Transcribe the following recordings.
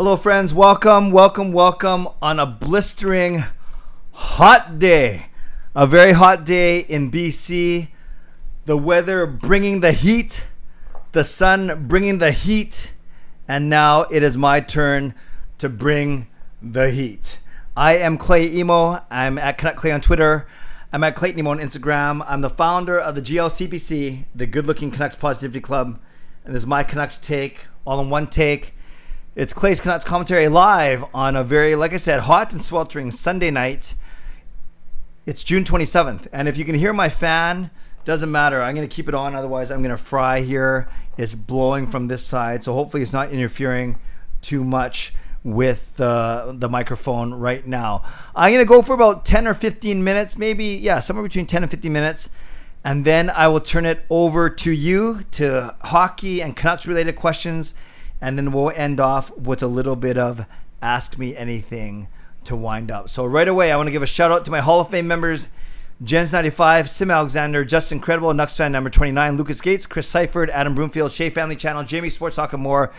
Hello friends, welcome on a blistering hot day. A very hot day in BC. The weather bringing the heat, the sun bringing the heat, and now it is my turn to bring the heat. I am Clay Emo. I'm at Canuck Clay on Twitter. I'm at Clayton Emo on Instagram. I'm the founder of the GLCPC, the Good Looking Canucks Positivity Club, and this is my Canucks take, all in one take. It's Clay's Canucks commentary live on a very, like I said, hot and sweltering Sunday night. It's June 27th. And if you can hear my fan, doesn't matter. I'm going to keep it on. Otherwise, I'm going to fry here. It's blowing from this side. So hopefully it's not interfering too much with the microphone right now. I'm going to go for about 10 or 15 minutes, maybe, somewhere between 10 and 15 minutes. And then I will turn it over to you to hockey and Canucks related questions. And then we'll end off with a little bit of Ask Me Anything to wind up. So right away, I want to give a shout out to my Hall of Fame members, Jens95, Sim Alexander, Justin Credible, nucksfan number 29, Lucas Gates, Chris Seifried, Adam Broomfield, Shea Family Channel, Jamie Sports Talk and More,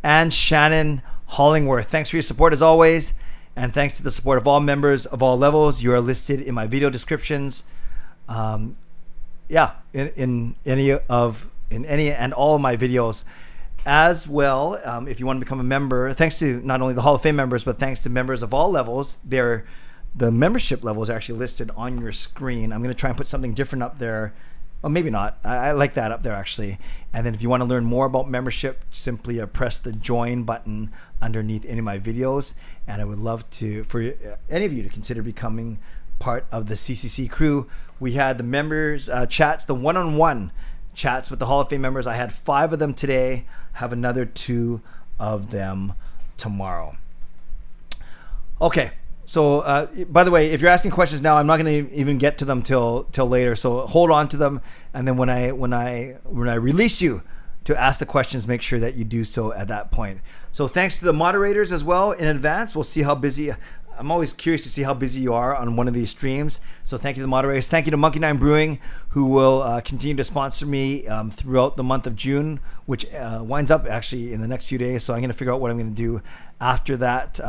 and Shannon Hollingworth. Thanks for your support as always. And thanks to the support of all members of all levels. You are listed in my video descriptions. In any and all of my videos. As well, if you want to become a member, thanks to not only the Hall of Fame members, but thanks to members of all levels, the membership levels are actually listed on your screen. I'm going to try and put something different up there. Well, maybe not. I like that up there, actually. And then if you want to learn more about membership, simply press the join button underneath any of my videos. And I would love for any of you to consider becoming part of the CCC Crew. We had the members chats, the one-on-one chats with the Hall of Fame members. I had 5 of them today. Have another 2 of them tomorrow. Okay. So, by the way, if you're asking questions now, I'm not going to even get to them till later. So hold on to them, and then when I release you to ask the questions, make sure that you do so at that point. So thanks to the moderators as well in advance. We'll see how busy. I'm always curious to see how busy you are on one of these streams. So thank you to the moderators. Thank you to Monkey 9 Brewing, who will continue to sponsor me throughout the month of June, which winds up actually in the next few days. So I'm going to figure out what I'm going to do after that.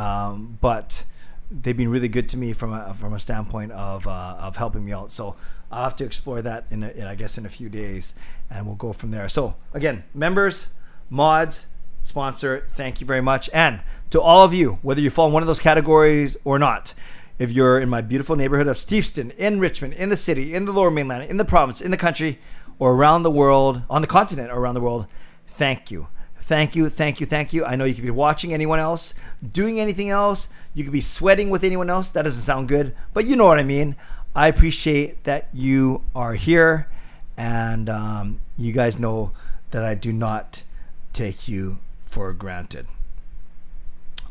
But they've been really good to me from a standpoint of helping me out. So I'll have to explore that in a few days, and we'll go from there. So again, members, mods, sponsor, thank you very much. And to all of you, whether you fall in one of those categories or not, if you're in my beautiful neighborhood of Steveston, in Richmond, in the city, in the Lower Mainland, in the province, in the country, or around the world, on the continent or around the world, thank you. Thank you, thank you, thank you. I know you could be watching anyone else, doing anything else. You could be sweating with anyone else. That doesn't sound good, but you know what I mean. I appreciate that you are here, and you guys know that I do not take you for granted.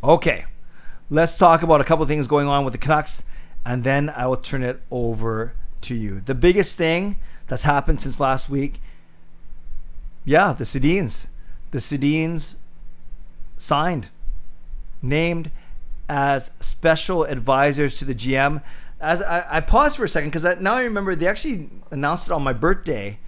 Okay, let's talk about a couple of things going on with the Canucks, and then I will turn it over to you. The biggest thing that's happened since last week, the Sedins. The Sedins signed, named as special advisors to the GM. As I paused for a second, because now I remember they actually announced it on my birthday,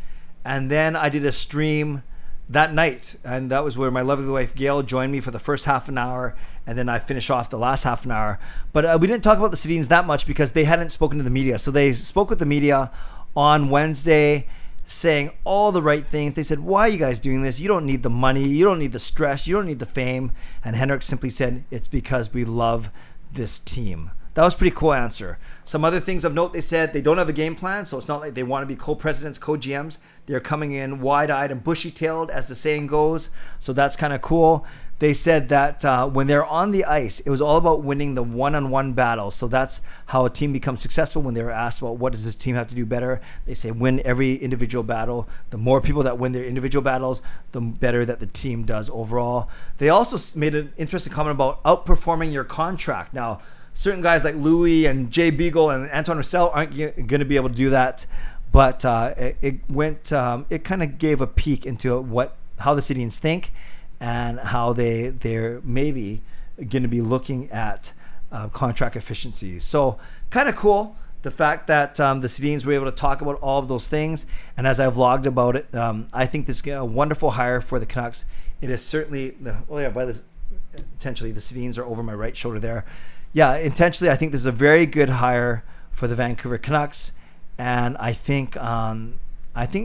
and then I did a stream that night, and that was where my lovely wife Gail joined me for the first half an hour, and then I finished off the last half an hour. But we didn't talk about the Sedins that much because they hadn't spoken to the media. So they spoke with the media on Wednesday, saying all the right things. They said, why are you guys doing this? You don't need the money. You don't need the stress. You don't need the fame. And Henrik simply said, it's because we love this team. That was a pretty cool answer. Some other things of note, they said they don't have a game plan, so it's not like they want to be co-presidents, co-GMs. They're coming in wide-eyed and bushy-tailed, as the saying goes, so that's kind of cool. They said that when they're on the ice, it was all about winning the one-on-one battles. So that's how a team becomes successful. When they were asked about what does this team have to do better, they say win every individual battle. The more people that win their individual battles, the better that the team does overall. They also made an interesting comment about outperforming your contract. Now, certain guys like Louis and Jay Beagle and Anton Roussel aren't going to be able to do that, but it kind of gave a peek into how the Sedins think and how they're maybe going to be looking at contract efficiencies. So kind of cool, the fact that the Sedins were able to talk about all of those things. And as I vlogged about it, I think this is a wonderful hire for the Canucks. It is certainly, Intentionally, the Sedins are over my right shoulder there. Yeah, intentionally, I think this is a very good hire for the Vancouver Canucks, and I think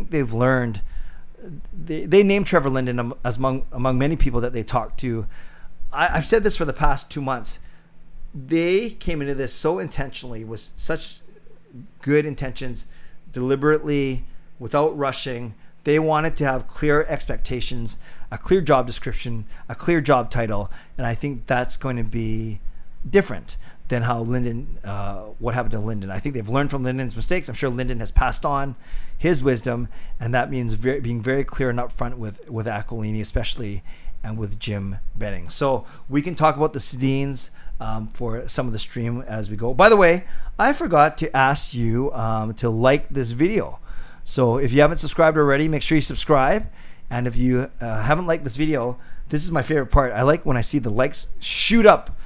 they've learned. They named Trevor Linden as among many people that they talked to. I've said this for the past 2 months. They came into this so intentionally, with such good intentions, deliberately, without rushing. They wanted to have clear expectations, a clear job description, a clear job title, and I think that's going to be different than how Linden, what happened to Linden. I think they've learned from Linden's mistakes. I'm sure Linden has passed on his wisdom, and that means being very clear and upfront with Aquilini especially, and with Jim Benning. So we can talk about the Sedins for some of the stream as we go. By the way, I forgot to ask you to like this video. So if you haven't subscribed already, make sure you subscribe. And if you haven't liked this video, this is my favorite part. I like when I see the likes shoot up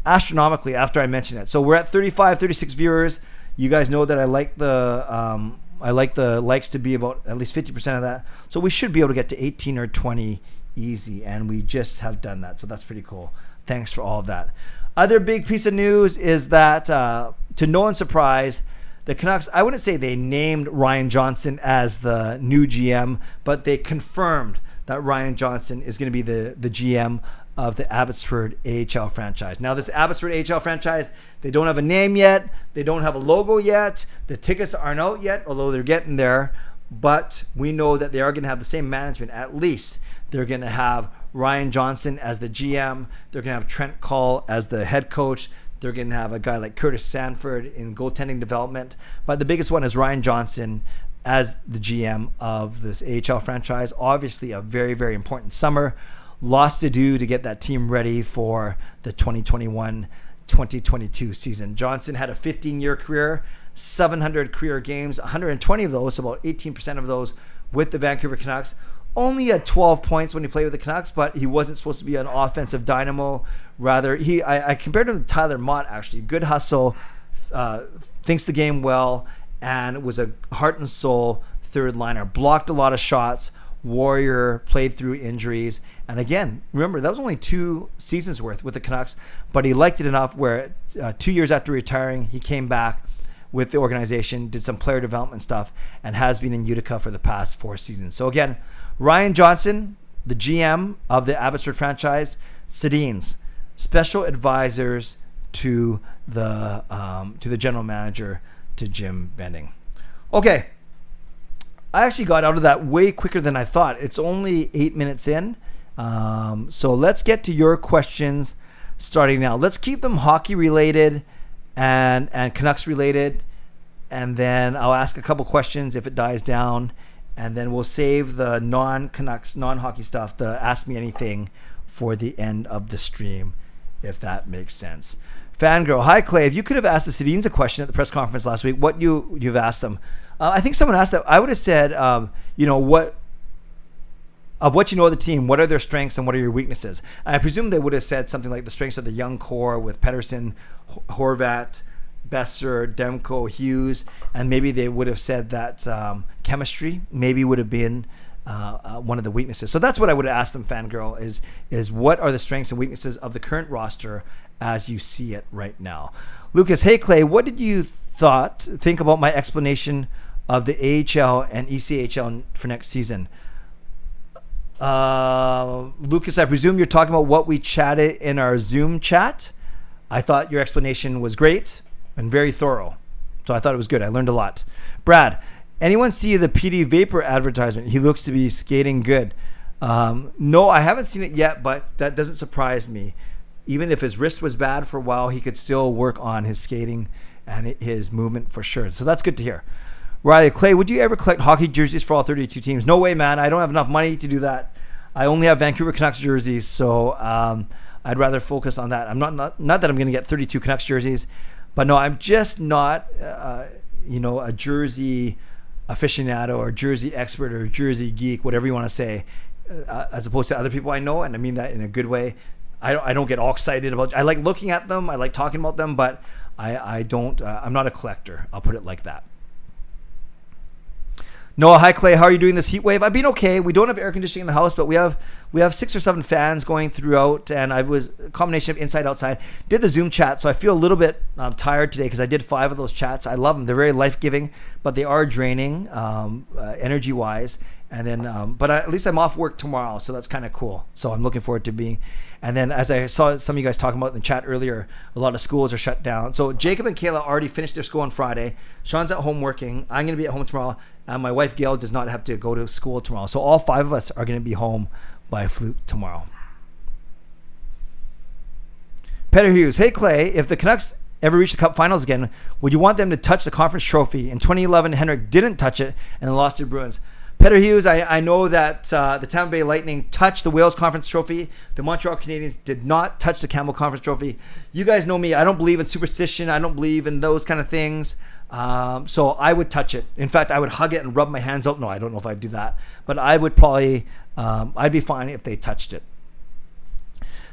astronomically after I mention it. So we're at 35, 36 viewers. You guys know that I like the likes to be about at least 50% of that. So we should be able to get to 18 or 20 easy, and we just have done that. So that's pretty cool. Thanks for all of that. Other big piece of news is that, to no one's surprise, the Canucks, I wouldn't say they named Ryan Johnson as the new GM, but they confirmed that Ryan Johnson is going to be the GM of the Abbotsford AHL franchise. Now, this Abbotsford AHL franchise, they don't have a name yet. They don't have a logo yet. The tickets aren't out yet, although they're getting there. But we know that they are going to have the same management. At least they're going to have Ryan Johnson as the GM. They're going to have Trent Cull as the head coach. They're going to have a guy like Curtis Sanford in goaltending development. But the biggest one is Ryan Johnson as the GM of this AHL franchise. Obviously, a very, very important summer. Lots to do to get that team ready for the 2021-2022 season. Johnson had a 15-year career, 700 career games, 120 of those, so about 18% of those with the Vancouver Canucks. Only had 12 points when he played with the Canucks, but he wasn't supposed to be an offensive dynamo. Rather, I compared him to Tyler Mott, actually. Good hustle, thinks the game well, and was a heart and soul third liner. Blocked a lot of shots. Warrior, played through injuries. And again, remember, that was only 2 seasons worth with the Canucks, but he liked it enough where 2 years after retiring, he came back with the organization, did some player development stuff, and has been in Utica for the past 4 seasons. So again, Ryan Johnson, the GM of the Abbotsford franchise. Sedins, special advisors to the general manager, to Jim Benning. Okay, I actually got out of that way quicker than I thought. It's only 8 minutes in. So let's get to your questions starting now. Let's keep them hockey related and Canucks related. And then I'll ask a couple questions if it dies down. And then we'll save the non-Canucks, non-hockey stuff, the Ask Me Anything, for the end of the stream, if that makes sense. Fangirl, hi Clay. If you could have asked the Sedins a question at the press conference last week, what you've asked them? I think someone asked that. I would have said, what you know of the team, what are their strengths and what are your weaknesses? And I presume they would have said something like the strengths of the young core with Pettersson, Horvat, Besser, Demko, Hughes, and maybe they would have said that chemistry maybe would have been one of the weaknesses. So that's what I would have asked them, Fangirl, is what are the strengths and weaknesses of the current roster as you see it right now? Lucas, hey Clay, what did you think about my explanation of the AHL and ECHL for next season? Lucas, I presume you're talking about what we chatted in our Zoom chat. I thought your explanation was great and very thorough. So I thought it was good. I learned a lot. Brad, anyone see the PD Vapor advertisement? He looks to be skating good. No, I haven't seen it yet, but that doesn't surprise me. Even if his wrist was bad for a while, he could still work on his skating and his movement for sure. So that's good to hear. Riley, Clay, would you ever collect hockey jerseys for all 32 teams? No way, man. I don't have enough money to do that. I only have Vancouver Canucks jerseys, so I'd rather focus on that. I'm not that I'm going to get 32 Canucks jerseys, but no, I'm just not a jersey aficionado or jersey expert or jersey geek, whatever you want to say, as opposed to other people I know, and I mean that in a good way. I don't get all excited about. I like looking at them. I like talking about them, but I don't. I'm not a collector. I'll put it like that. Noah, hi Clay, how are you doing this heat wave? I've been okay. We don't have air conditioning in the house, but we have 6 or 7 fans going throughout, and I was a combination of inside, outside. Did the Zoom chat, so I feel a little bit tired today because I did 5 of those chats. I love them. They're very life-giving, but they are draining energy-wise. And then, but at least I'm off work tomorrow, so that's kind of cool. So I'm looking forward to being. And then, as I saw some of you guys talking about in the chat earlier, a lot of schools are shut down. So Jacob and Kayla already finished their school on Friday. Sean's at home working. I'm going to be at home tomorrow. And my wife Gail does not have to go to school tomorrow. So all 5 of us are going to be home by fluke tomorrow. Peter Hughes, hey Clay, if the Canucks ever reach the Cup Finals again, would you want them to touch the conference trophy? In 2011, Henrik didn't touch it and lost to the Bruins. Peter Hughes, I know that the Tampa Bay Lightning touched the Wales Conference Trophy. The Montreal Canadiens did not touch the Campbell Conference Trophy. You guys know me. I don't believe in superstition. I don't believe in those kind of things. So I would touch it. In fact, I would hug it and rub my hands out. No, I don't know if I'd do that. But I would probably, I'd be fine if they touched it.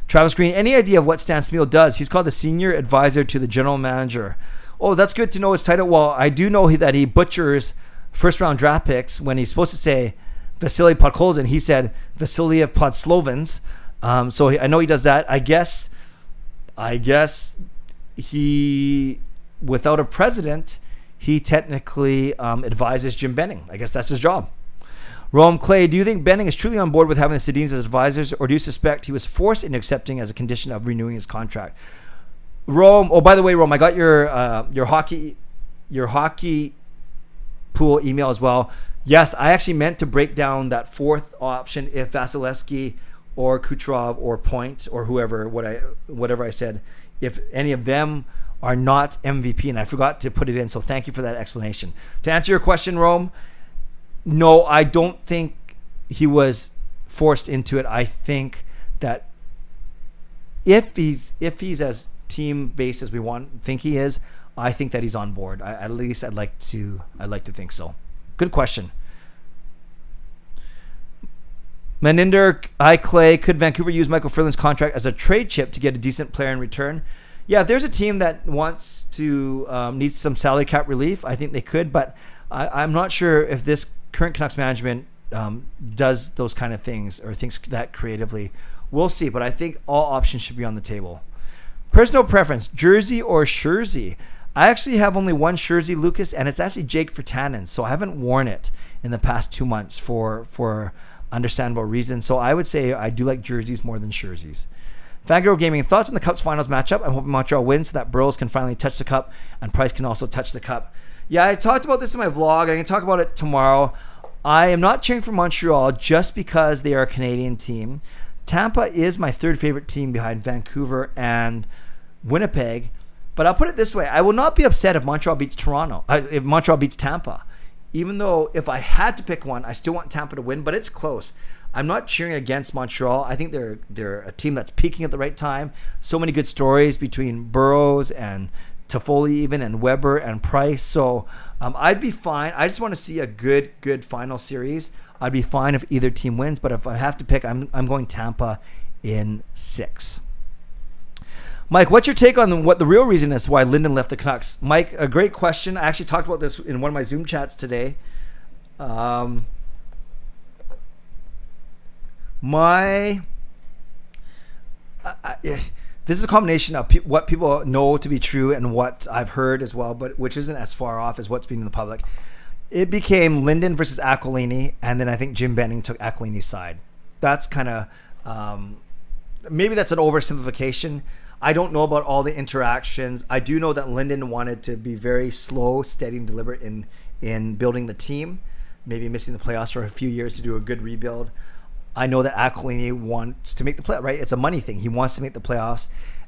Travis Green, any idea of what Stan Smeel does? He's called the senior advisor to the general manager. Oh, that's good to know his title. Well, I do know that he butchers first round draft picks. When he's supposed to say Vasily Podkolzin, he said Vasiliev Podslovins. So I know he does that. I guess he, without a president, he technically advises Jim Benning. I guess that's his job. Rome Clay, do you think Benning is truly on board with having the Sedins as advisors, or do you suspect he was forced into accepting as a condition of renewing his contract? Rome. Oh, by the way, Rome, I got your hockey pool email as well. Yes, I actually meant to break down that 4th option if Vasilevsky or Kucherov or Point or whatever I said, if any of them are not MVP, and I forgot to put it in, so thank you for that explanation. To answer your question, Rome, no, I don't think he was forced into it. I think that if he's as team based as we think he is, I think that he's on board. At least I'd like to think so. Good question. Maninder, hi Clay. Could Vancouver use Michael Furlan's contract as a trade chip to get a decent player in return? Yeah, if there's a team that wants to needs some salary cap relief, I think they could. But I'm not sure if this current Canucks management does those kind of things or thinks that creatively. We'll see. But I think all options should be on the table. Personal preference: jersey or jersey? I actually have only one jersey, Lucas, and it's actually Jake Virtanen. So I haven't worn it in the past 2 months for understandable reasons. So I would say I do like jerseys more than jerseys. Fangirl Gaming, thoughts on the Cup's finals matchup? I'm hoping Montreal wins so that Burrows can finally touch the Cup and Price can also touch the Cup. Yeah, I talked about this in my vlog. I can talk about it tomorrow. I am not cheering for Montreal just because they are a Canadian team. Tampa is my 3rd favorite team behind Vancouver and Winnipeg. But I'll put it this way. I will not be upset if Montreal beats if Montreal beats Tampa. Even though if I had to pick one, I still want Tampa to win, but it's close. I'm not cheering against Montreal. I think they're a team that's peaking at the right time. So many good stories between Burrows and Toffoli even, and Weber and Price. So I'd be fine. I just want to see a good final series. I'd be fine if either team wins, but if I have to pick, I'm going Tampa in 6. Mike, what's your take on what the real reason is why Linden left the Canucks? Mike, a great question. I actually talked about this in one of my Zoom chats today. This is a combination of what people know to be true and what I've heard as well, but which isn't as far off as what's been in the public. It became Linden versus Aquilini, and then I think Jim Benning took Aquilini's side. That's kind of maybe that's an oversimplification. I don't know about all the interactions. I do know that Linden wanted to be very slow, steady, and deliberate in building the team, maybe missing the playoffs for a few years to do a good rebuild. I know that Aquilini wants to make the playoffs, right? It's a money thing. He wants to make the playoffs.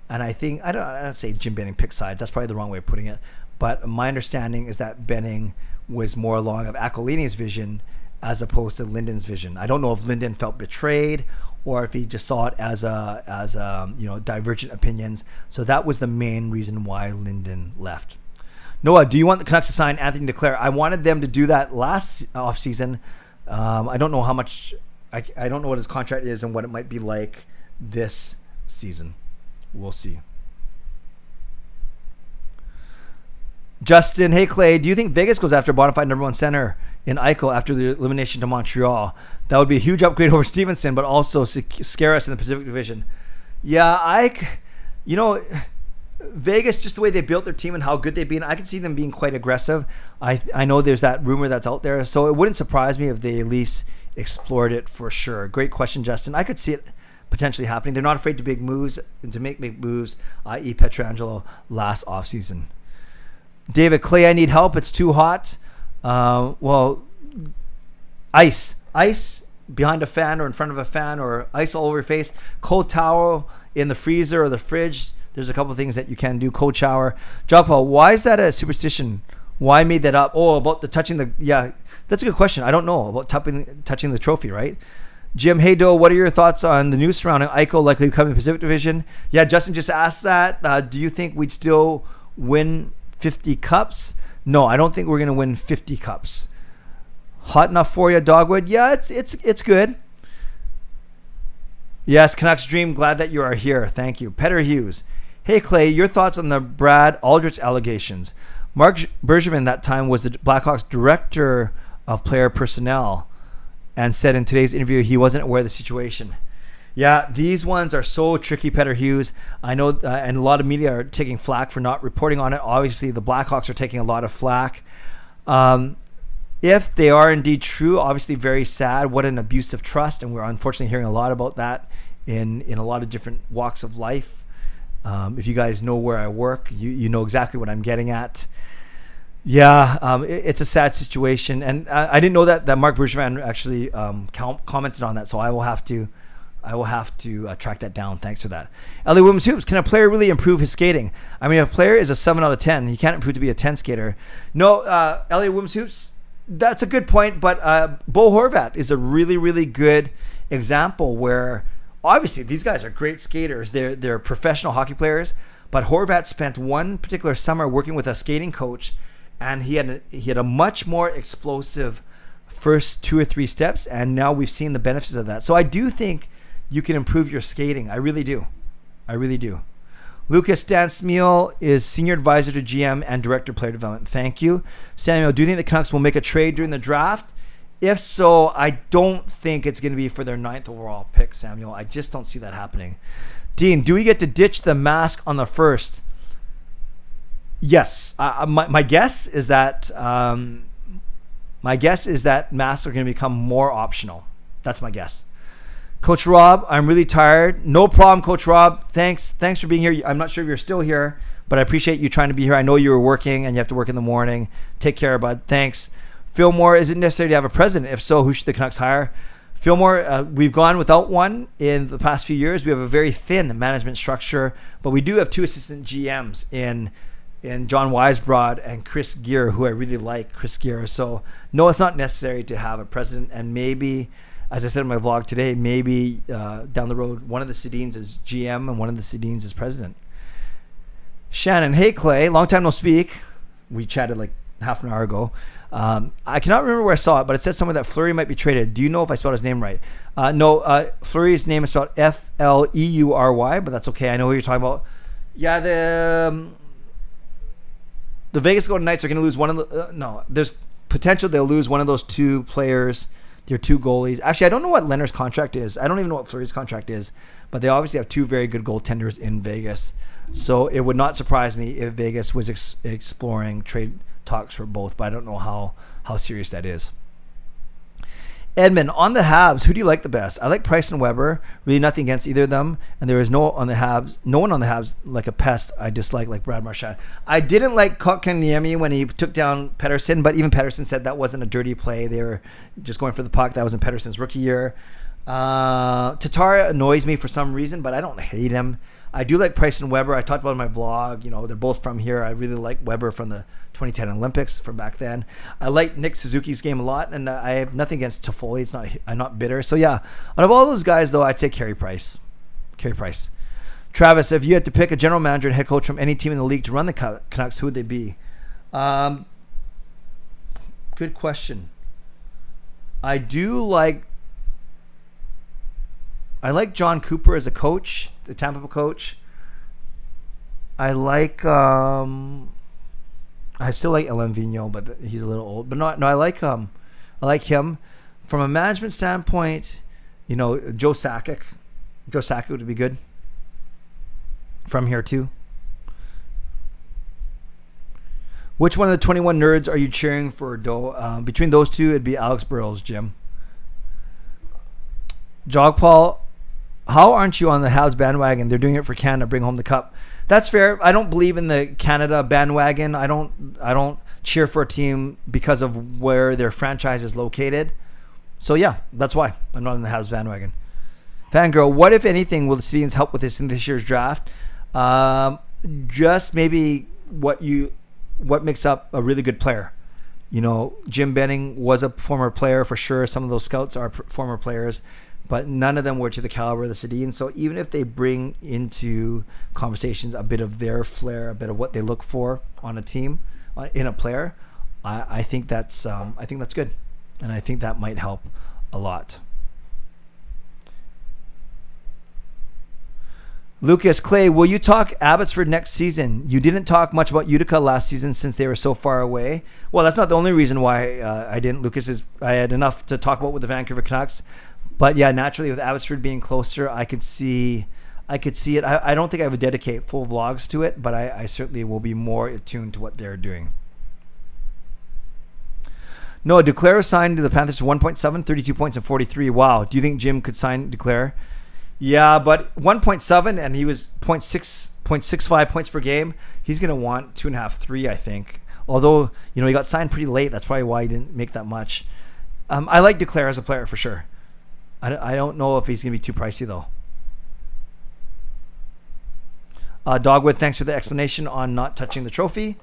And I think, I don't say Jim Benning picked sides. That's probably the wrong way of putting it. But my understanding is that Benning was more along of Aquilini's vision as opposed to Linden's vision. I don't know if Linden felt betrayed or if he just saw it as divergent opinions. So that was the main reason why Linden left. Noah, do you want the Canucks to sign Anthony Duclair? I wanted them to do that last offseason. I don't know how much. I don't know what his contract is and what it might be like this season. We'll see. Justin, hey Clay, do you think Vegas goes after a bona fide number 1 center in Eichel after the elimination to Montreal. That would be a huge upgrade over Stevenson, but also scare us in the Pacific Division. Yeah, Vegas, just the way they built their team and how good they've been, I can see them being quite aggressive. I know there's that rumor that's out there, so it wouldn't surprise me if they at least explored it for sure. Great question, Justin. I could see it potentially happening. They're not afraid to make big moves, i.e. Pietrangelo last offseason. David Clay, I need help. It's too hot. Ice behind a fan or in front of a fan, or ice all over your face. Cold towel in the freezer or the fridge. There's a couple of things that you can do. Cold shower. Joppa, why is that a superstition? Why made that up? Oh, about the touching the... Yeah, that's a good question. I don't know about touching the trophy, right? Jim Haydo, what are your thoughts on the news surrounding Eichel likely becoming the Pacific Division? Yeah, Justin just asked that. Do you think we'd still win 50 cups? No, I don't think we're going to win 50 cups. Hot enough for you, Dogwood? Yeah, it's good. Yes, Canucks Dream, glad that you are here. Thank you. Petter Hughes. Hey, Clay, your thoughts on the Brad Aldrich allegations? Mark Bergevin that time was the Blackhawks director of player personnel and said in today's interview he wasn't aware of the situation. Yeah, these ones are so tricky, Petter Hughes. I know, and a lot of media are taking flack for not reporting on it. Obviously, the Blackhawks are taking a lot of flack. If they are indeed true, obviously very sad. What an abuse of trust, and we're unfortunately hearing a lot about that in a lot of different walks of life. If you guys know where I work, you know exactly what I'm getting at. Yeah, it's a sad situation, and I didn't know that Mark Bergevin actually commented on that, so I will have to track that down. Thanks for that. Ellie Williams Hoops, can a player really improve his skating? I mean, if a player is a 7 out of 10, he can't improve to be a 10 skater. No, Ellie Williams Hoops, that's a good point, but Bo Horvat is a really, really good example where obviously these guys are great skaters. They're professional hockey players, but Horvat spent one particular summer working with a skating coach, and he had a much more explosive first 2 or 3 steps, and now we've seen the benefits of that. So I do think you can improve your skating. I really do. Lucas Stansmeal is Senior Advisor to GM and Director of Player Development. Thank you. Samuel, do you think the Canucks will make a trade during the draft? If so, I don't think it's going to be for their 9th overall pick, Samuel. I just don't see that happening. Dean, do we get to ditch the mask on the first? Yes. My guess is that masks are going to become more optional. That's my guess. Coach Rob, I'm really tired. No problem, Coach Rob. Thanks for being here. I'm not sure if you're still here, but I appreciate you trying to be here. I know you were working and you have to work in the morning. Take care, bud. Thanks. Fillmore, is it necessary to have a president? If so, who should the Canucks hire? Fillmore, we've gone without one in the past few years. We have a very thin management structure, but we do have 2 assistant GMs in John Weisbrod and Chris Gear, who I really like, Chris Gear. So, no, it's not necessary to have a president, and maybe, as I said in my vlog today, maybe down the road, one of the Sedins is GM and one of the Sedins is president. Shannon, hey Clay, long time no speak. We chatted like half an hour ago. I cannot remember where I saw it, but it said somewhere that Fleury might be traded. Do you know if I spelled his name right? No, Fleury's name is spelled Fleury, but that's okay. I know who you're talking about. Yeah, the Vegas Golden Knights are going to lose one of the... there's potential they'll lose one of those 2 players. Their 2 goalies. Actually, I don't know what Leonard's contract is. I don't even know what Fleury's contract is. But they obviously have 2 very good goaltenders in Vegas. So it would not surprise me if Vegas was exploring trade talks for both. But I don't know how serious that is. Edmund, on the Habs, who do you like the best? I like Price and Weber. Really nothing against either of them. And there is no one on the Habs like a pest I dislike like Brad Marchand. I didn't like Kotkaniemi when he took down Pettersson, but even Pettersson said that wasn't a dirty play. They were just going for the puck. That was in Pettersson's rookie year. Tatar annoys me for some reason, but I don't hate him. I do like Price and Weber. I talked about it in my vlog. You know, they're both from here. I really like Weber from the 2010 Olympics from back then. I like Nick Suzuki's game a lot, and I have nothing against Toffoli. I'm not bitter. So yeah, out of all those guys though, I'd say Carey Price. Travis, if you had to pick a general manager and head coach from any team in the league to run the Canucks, who would they be? Good question. I like John Cooper as a coach, the Tampa Bay coach. I still like Alain Vigneault, but he's a little old. But no, I like I like him. From a management standpoint, Joe Sakic. Joe Sakic would be good. From here too. Which one of the 21 nerds are you cheering for, Doe? Between those two, it'd be Alex Burrows, Jim. Jogpaul, how aren't you on the Habs bandwagon? They're doing it for Canada, bring home the cup. That's fair. I don't believe in the Canada bandwagon. I don't cheer for a team because of where their franchise is located. So yeah, that's why I'm not in the Habs bandwagon. Fangirl, what if anything will the Canadiens help with this in this year's draft? Just maybe what makes up a really good player. Jim Benning was a former player for sure. Some of those scouts are former players, but none of them were to the caliber of the Sedins. So even if they bring into conversations a bit of their flair, a bit of what they look for on a team, in a player, I think that's good, and I think that might help a lot. Lucas Clay, will you talk Abbotsford next season? You didn't talk much about Utica last season since they were so far away. Well, that's not the only reason why I didn't. Lucas, I had enough to talk about with the Vancouver Canucks. But yeah, naturally with Abbotsford being closer, I could see it. I don't think I would dedicate full vlogs to it, but I certainly will be more attuned to what they're doing. No, Duclair signed to the Panthers for 1.7, 32 points and 43. Wow. Do you think Jim could sign Duclair? Yeah, but 1.7 and he was 0.65 points per game. He's going to want 2.5, 3, I think. Although, he got signed pretty late. That's probably why he didn't make that much. I like Duclair as a player for sure. I don't know if he's going to be too pricey though. Dogwood, thanks for the explanation on not touching the trophy.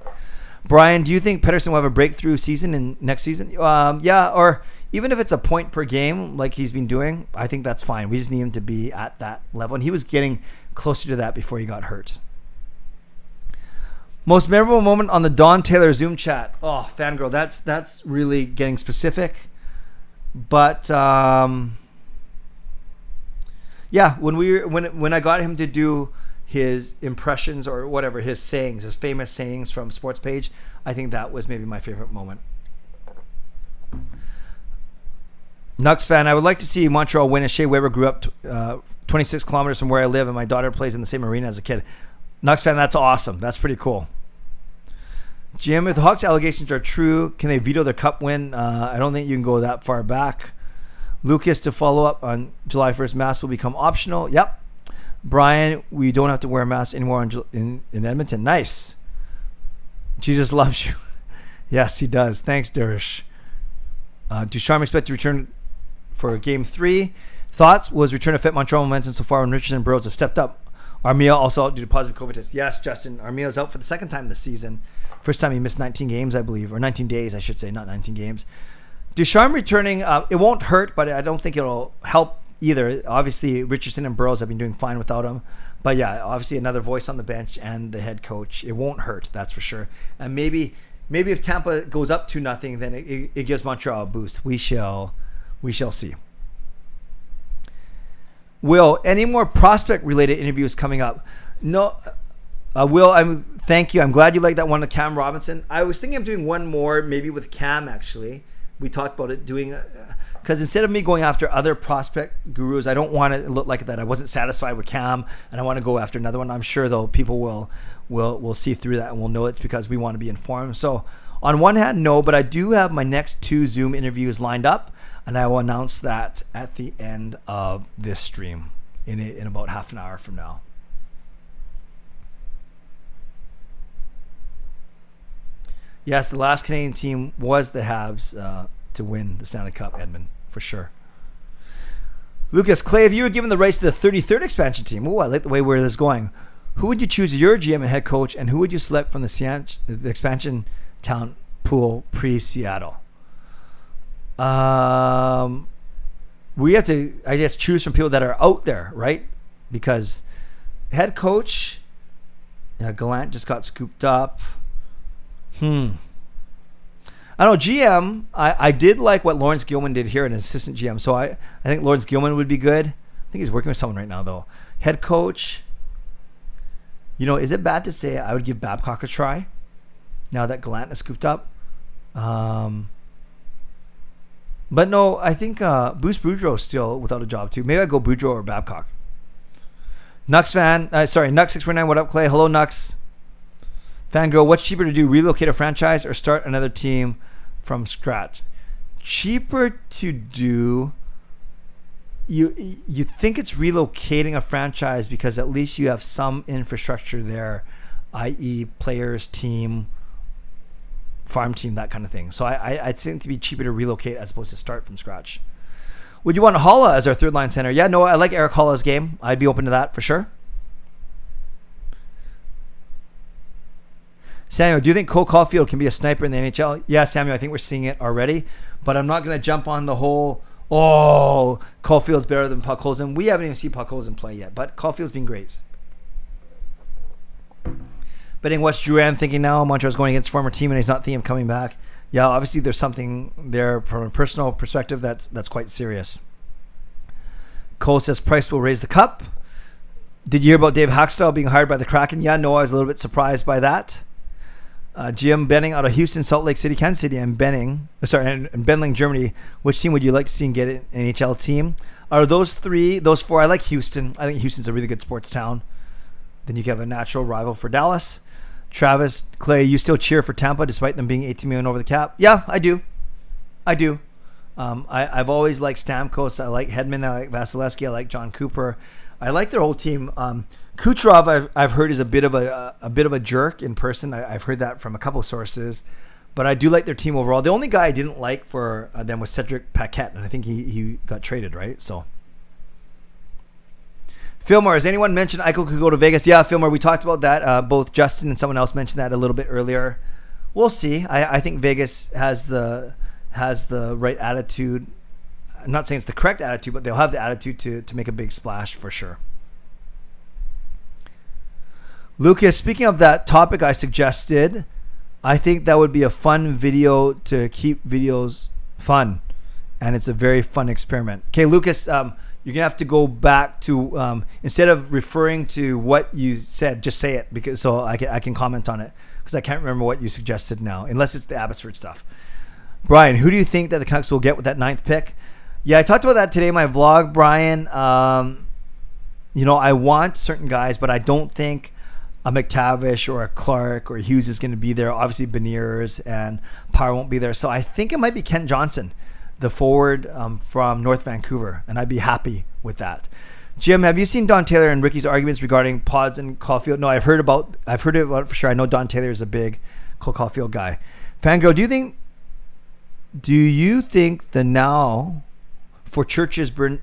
Brian, do you think Pettersson will have a breakthrough season in next season? Yeah, or even if it's a point per game like he's been doing, I think that's fine. We just need him to be at that level. And he was getting closer to that before he got hurt. Most memorable moment on the Don Taylor Zoom chat. Oh, fangirl, that's really getting specific. But yeah, when I got him to do his impressions or whatever, his sayings, his famous sayings from Sports Page, I think that was maybe my favorite moment. Nucks fan, I would like to see Montreal win as Shea Weber grew up 26 kilometers from where I live and my daughter plays in the same arena as a kid. Nucks fan, that's awesome. That's pretty cool. Jim, if the Hawks allegations are true, can they veto their cup win? I don't think you can go that far back. Lucas, to follow up on July 1st, masks will become optional. Yep. Brian, we don't have to wear masks anymore in Edmonton. Nice. Jesus loves you. Yes, he does. Thanks, Derish. Ducharme expect to return for Game 3. Thoughts? Was return to fit Montreal momentum so far when Richardson and Burrows have stepped up? Armia also out due to positive COVID test. Yes, Justin. Armia's out for the second time this season. First time he missed 19 games, I believe. Or 19 days, I should say, not 19 games. Ducharme returning, it won't hurt, but I don't think it'll help either. Obviously, Richardson and Burrows have been doing fine without him. But yeah, obviously another voice on the bench and the head coach. It won't hurt, that's for sure. And maybe if Tampa goes up 2-0, then it gives Montreal a boost. We shall see. Will, any more prospect-related interviews coming up? No. Will, thank you. I'm glad you like that one with Cam Robinson. I was thinking of doing one more, maybe with Cam, actually. We talked about it doing... Because instead of me going after other prospect gurus, I don't want to look like that. I wasn't satisfied with Cam, and I want to go after another one. I'm sure, though, people will see through that and will know it's because we want to be informed. So, on one hand, no, but I do have my next 2 Zoom interviews lined up, and I will announce that at the end of this stream in about half an hour from now. Yes, the last Canadian team was the Habs to win the Stanley Cup, Edmund, for sure. Lucas, Clay, if you were given the rights to the 33rd expansion team, I like the way where this is going. Who would you choose as your GM and head coach, and who would you select from the expansion town pool pre-Seattle? We have to, I guess, choose from people that are out there, right? Because head coach, Gallant just got scooped up. I don't know, GM, I did like what Lawrence Gilman did here, an assistant GM. So I think Lawrence Gilman would be good. I think he's working with someone right now, though. Head coach, is it bad to say I would give Babcock a try now that Gallant is scooped up? But no, I think Bruce Boudreau's still without a job too. Maybe I go Boudreau or Babcock. Nux649, what up, Clay? Hello, Nux. Fangirl, what's cheaper to do, relocate a franchise or start another team from scratch? Cheaper to do, you think it's relocating a franchise because at least you have some infrastructure there, i.e. players, team, farm team, that kind of thing. So I think it'd be cheaper to relocate as opposed to start from scratch. Would you want Holla as our third line center? Yeah, no, I like Eric Holla's game. I'd be open to that for sure. Samuel, do you think Cole Caulfield can be a sniper in the NHL? Yeah, Samuel, I think we're seeing it already. But I'm not going to jump on the whole, Caulfield's better than Podkolzin. We haven't even seen Podkolzin play yet, but Caulfield's been great. Betting what's Duran thinking now? Montreal's going against former team and he's not thinking of coming back. Yeah, obviously there's something there from a personal perspective that's quite serious. Cole says Price will raise the cup. Did you hear about Dave Hackstall being hired by the Kraken? Yeah, no, I was a little bit surprised by that. GM Benning out of Houston, Salt Lake City, Kansas City, and Benling, Germany. Which team would you like to see and get an NHL team? Are those four? I like Houston. I think Houston's a really good sports town. Then you can have a natural rival for Dallas. Travis, Clay, you still cheer for Tampa despite them being $18 million over the cap? Yeah, I do. I've always liked Stamkos. I like Hedman. I like Vasilevsky. I like John Cooper. I like their whole team. Kucherov, I've heard is a bit of a jerk in person. I've heard that from a couple of sources, but I do like their team overall. The only guy I didn't like for them was Cedric Paquette, and I think he got traded, right? So. Fillmore, has anyone mentioned Eichel could go to Vegas? Yeah, Fillmore, we talked about that. Both Justin and someone else mentioned that a little bit earlier. We'll see. I think Vegas has the right attitude. I'm not saying it's the correct attitude, but they'll have the attitude to make a big splash for sure. Lucas, speaking of that topic I suggested, I think that would be a fun video to keep videos fun. And it's a very fun experiment. Okay, Lucas, you're going to have to go back to, instead of referring to what you said, just say it because so I can comment on it because I can't remember what you suggested now, unless it's the Abbotsford stuff. Brian, who do you think that the Canucks will get with that 9th pick? Yeah, I talked about that today in my vlog, Brian. I want certain guys, but I don't think a McTavish or a Clark or Hughes is going to be there. Obviously, Beniers and Power won't be there. So I think it might be Kent Johnson, the forward from North Vancouver, and I'd be happy with that. Jim, have you seen Don Taylor and Ricky's arguments regarding Pods and Caulfield? No, I've heard about it for sure. I know Don Taylor is a big Cole Caulfield guy. Fangirl, do you think the now four churches burned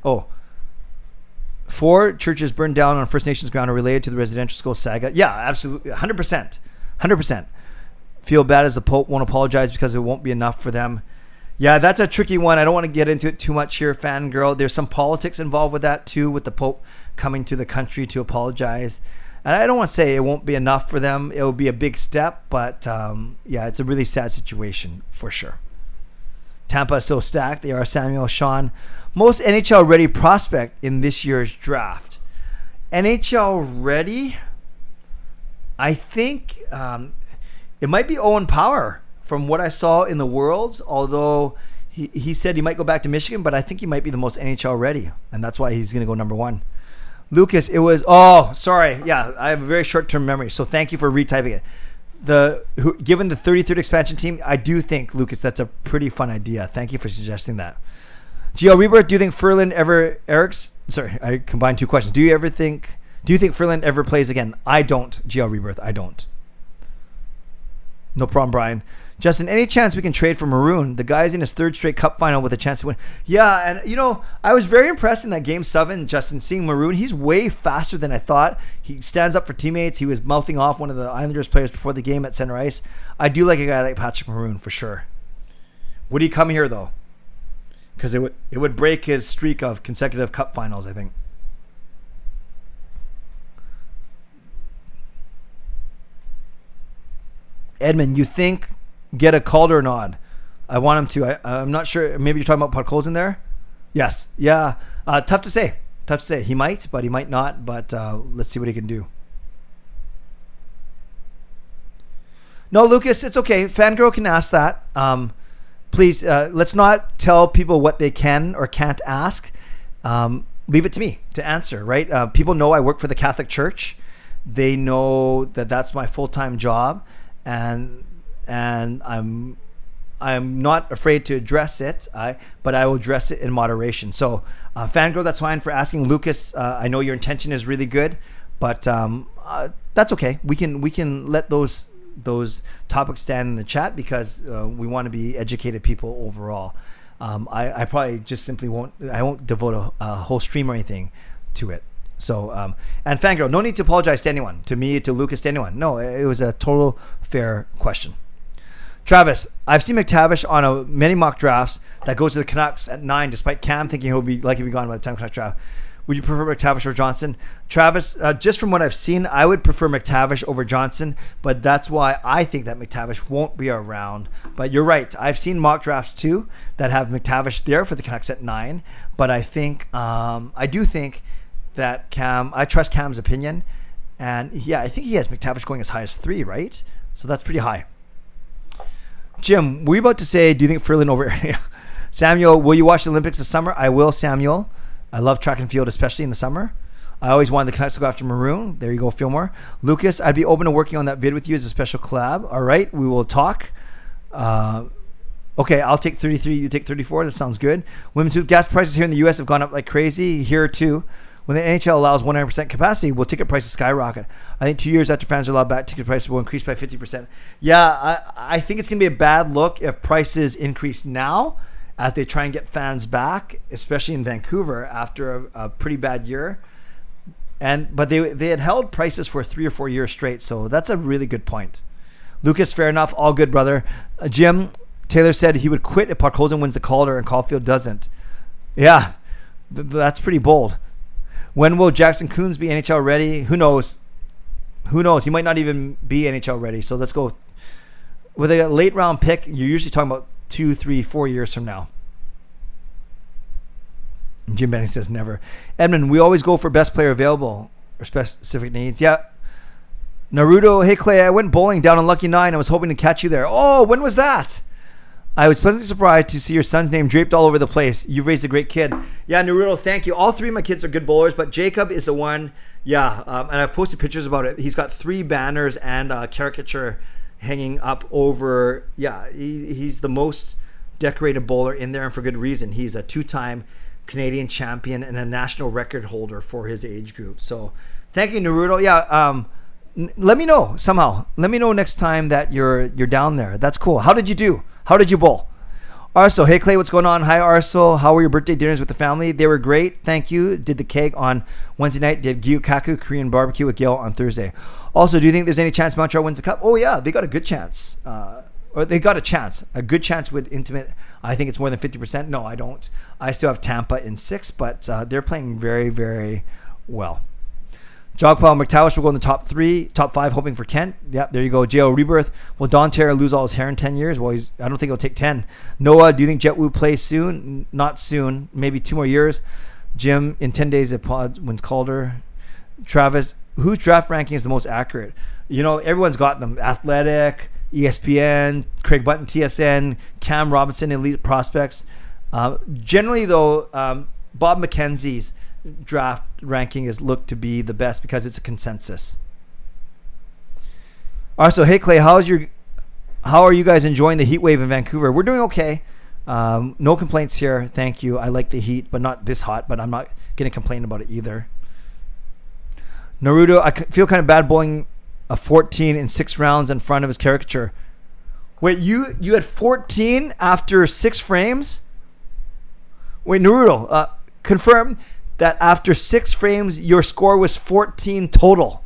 down on First Nations ground are related to the residential school saga? Yeah, absolutely, 100%. Feel bad as the Pope won't apologize because it won't be enough for them. Yeah, that's a tricky one. I don't want to get into it too much here, Fangirl. There's some politics involved with that too, with the Pope coming to the country to apologize. And I don't want to say it won't be enough for them. It will be a big step, but it's a really sad situation for sure. Tampa is so stacked. They are Samuel Sean. Most NHL ready prospect in this year's draft. NHL ready? I think it might be Owen Power from what I saw in the Worlds, although he said he might go back to Michigan, but I think he might be the most NHL ready, and that's why he's going to go number 1. Lucas, it was, sorry. Yeah, I have a very short-term memory, so thank you for retyping it. Given the 33rd expansion team, I do think, Lucas, that's a pretty fun idea. Thank you for suggesting that. GL Rebirth, do you think Ferland I combined two questions. Do you think Ferland ever plays again? I don't, GL Rebirth, I don't. No problem, Brian. Justin, any chance we can trade for Maroon? The guy's in his 3rd straight cup final with a chance to win. Yeah, and I was very impressed in that game 7, Justin, seeing Maroon. He's way faster than I thought. He stands up for teammates. He was mouthing off one of the Islanders players before the game at center ice. I do like a guy like Patrick Maroon for sure. Would he come here though? Because it would break his streak of consecutive cup finals, I think. Edmund, you think get a Calder nod? I want him to. I'm not sure. Maybe you're talking about Podkolzin there? Yes. Yeah. Tough to say. He might, but he might not. But let's see what he can do. No, Lucas, it's okay. Fangirl can ask that. please, let's not tell people what they can or can't ask. Leave it to me to answer, right? People know I work for the Catholic Church. They know that that's my full-time job, and I'm not afraid to address it, but I will address it in moderation. So, Fangirl, that's fine for asking. Lucas, I know your intention is really good, but that's okay. We can let those topics stand in the chat because we want to be educated people overall. I probably just simply won't devote a whole stream or anything to it. So, and Fangirl, no need to apologize to anyone, to me, to Lucas, to anyone. No, it was a total fair question. Travis, I've seen McTavish on many mock drafts that goes to the Canucks at 9, despite Cam thinking he'll be gone by the time Canucks draft. Would you prefer McTavish or Johnson? Travis, just from what I've seen, I would prefer McTavish over Johnson, but that's why I think that McTavish won't be around. But you're right. I've seen mock drafts too that have McTavish there for the Canucks at 9, but I think, I do think that I trust Cam's opinion, and yeah, I think he has McTavish going as high as 3, right? So that's pretty high. Jim, were you about to say, do you think Ferlin over Samuel, will you watch the Olympics this summer? I will, Samuel. I love track and field, especially in the summer. I always wanted the Canucks to go after Maroon. There you go, Fillmore. Lucas, I'd be open to working on that vid with you as a special collab. All right, we will talk. Okay, I'll take 33, you take 34. That sounds good. Women's hoop gas prices here in the U.S. have gone up like crazy. Here too. When the NHL allows 100% capacity, will ticket prices skyrocket? I think 2 years after fans are allowed back, ticket prices will increase by 50%. Yeah, I think it's going to be a bad look if prices increase now as they try and get fans back, especially in Vancouver after a pretty bad year. But they had held prices for 3 or 4 years straight, so that's a really good point. Lucas, fair enough. All good, brother. Jim, Taylor said he would quit if Parkhausen wins the Calder and Caulfield doesn't. Yeah, that's pretty bold. When will Jackson Coons be NHL ready? Who knows? He might not even be NHL ready. So let's go. With a late round pick, you're usually talking about 2, 3, 4 years from now. Jim Benning says never. Edmund, we always go for best player available or specific needs. Yeah. Naruto, hey Clay, I went bowling down on Lucky 9. I was hoping to catch you there. Oh, when was that? I was pleasantly surprised to see your son's name draped all over the place. You've raised a great kid. Yeah, Naruto, thank you. All 3 of my kids are good bowlers, but Jacob is the one. Yeah, and I've posted pictures about it. He's got 3 banners and a caricature hanging up over. Yeah, he's the most decorated bowler in there, and for good reason. He's a 2-time Canadian champion and a national record holder for his age group. So thank you, Naruto. Yeah, let me know somehow. Let me know next time that you're down there. That's cool. How did you do? How did you bowl? Arso, hey Clay, what's going on? Hi Arso, how were your birthday dinners with the family? They were great, thank you. Did the keg on Wednesday night. Did Gyukaku Korean barbecue with Gail on Thursday. Also, do you think there's any chance Montreal wins the cup? Oh yeah, they got a good chance. Or they got a chance. A good chance would intimate. I think it's more than 50%. No, I don't. I still have Tampa in 6, but they're playing very, very well. Jogpile McTavish will go in the top 5, hoping for Kent. Yep, there you go. JO Rebirth. Will Don Terra lose all his hair in 10 years? Well, I don't think he'll take 10. Noah, do you think Jet Wu plays soon? Not soon. Maybe 2 more years. Jim, in 10 days, if Pod wins Calder. Travis, whose draft ranking is the most accurate? You know, everyone's got them. Athletic, ESPN, Craig Button, TSN, Cam Robinson, Elite Prospects. Generally, though, Bob McKenzie's draft ranking is looked to be the best because it's a consensus. Also, hey Clay, how are you guys enjoying the heat wave in Vancouver? We're doing okay. No complaints here. Thank you. I like the heat, but not this hot, but I'm not going to complain about it either. Naruto, I feel kind of bad bowling a 14 in 6 rounds in front of his caricature. Wait, you had 14 after 6 frames? Wait, Naruto, confirm that after 6 frames, your score was 14 total.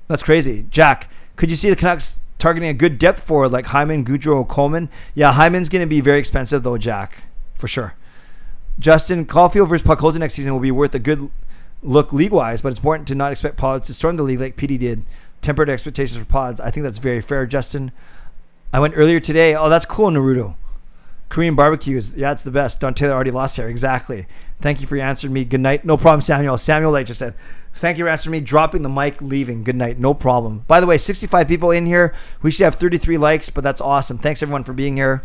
That's crazy. Jack, could you see the Canucks targeting a good depth forward like Hyman, Goudreau, Coleman? Yeah, Hyman's going to be very expensive though, Jack, for sure. Justin, Caulfield versus Parkhausen next season will be worth a good look league-wise, but it's important to not expect Pods to storm the league like PD did. Tempered expectations for Pods. I think that's very fair, Justin. I went earlier today. Oh, that's cool, Naruto. Korean barbecues. Yeah, it's the best. Don Taylor already lost here. Exactly. Thank you for answering me. Good night. No problem, Samuel. Samuel like just said, thank you for answering me. Dropping the mic, leaving. Good night. No problem. By the way, 65 people in here. We should have 33 likes, but that's awesome. Thanks everyone for being here.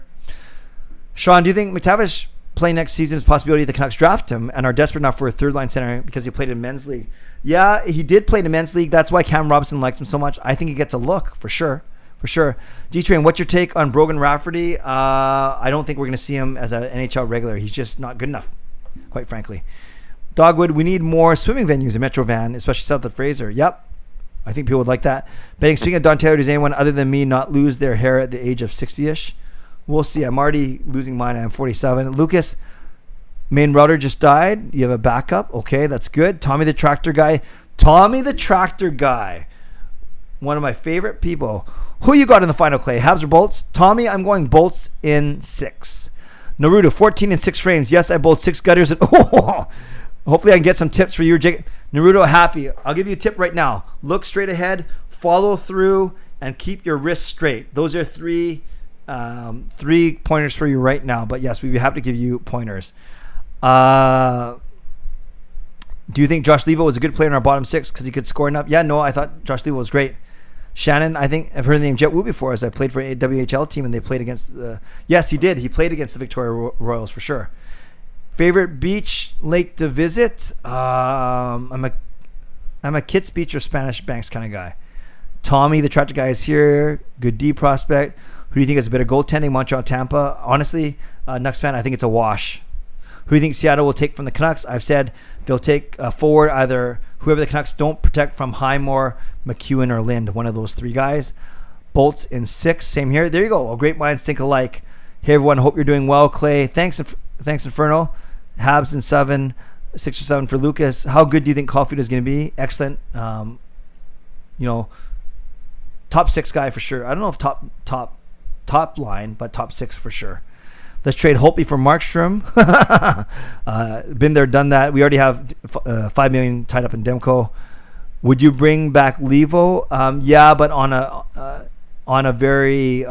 Sean, do you think McTavish playing next season is a possibility the Canucks draft him and are desperate enough for a third line center because he played in men's league? Yeah, he did play in the men's league. That's why Cam Robinson likes him so much. I think he gets a look for sure. For sure. D-Train, what's your take on Brogan Rafferty? I don't think we're going to see him as an NHL regular. He's just not good enough, quite frankly. Dogwood, we need more swimming venues in Metro Van, especially south of Fraser. Yep. I think people would like that. Betting, speaking of Don Taylor, does anyone other than me not lose their hair at the age of 60-ish? We'll see. I'm already losing mine. I'm 47. Lucas, main router just died. You have a backup. Okay, that's good. Tommy the Tractor Guy. Tommy the Tractor Guy. One of my favorite people. Who you got in the final, Clay? Habs or Bolts? Tommy, I'm going Bolts in 6. Naruto, 14 and 6 frames. Yes, I bowled 6 gutters. And hopefully I can get some tips for you, Jake. Naruto, happy. I'll give you a tip right now. Look straight ahead, follow through, and keep your wrists straight. Those are 3 pointers for you right now. But yes, we'd be happy to give you pointers. Do you think Josh Levo was a good player in our bottom 6 because he could score enough? Yeah, no, I thought Josh Levo was great. Shannon, I think I've heard the name Jet Wu before as I played for a WHL team and they played against the... Yes, he did. He played against the Victoria Royals for sure. Favorite beach, lake to visit? I'm a Kitts Beach or Spanish Banks kind of guy. Tommy, the Tractor Guy, is here. Good D prospect. Who do you think is a better goaltending, Montreal, Tampa? Honestly, Nucks fan, I think it's a wash. Who do you think Seattle will take from the Canucks? I've said they'll take forward either whoever the Canucks don't protect from Highmore, McEwen, or Lind. One of those 3 guys. Bolts in 6. Same here. There you go. Well, great minds think alike. Hey, everyone. Hope you're doing well. Clay, thanks Inferno. Habs in 7. 6 or 7 for Lucas. How good do you think Caulfield is going to be? Excellent. Top 6 guy for sure. I don't know if top line, but top 6 for sure. Let's trade Holtby for Markstrom. Been there, done that. We already have $5 million tied up in Demko. Would you bring back Levo? Yeah, but on a very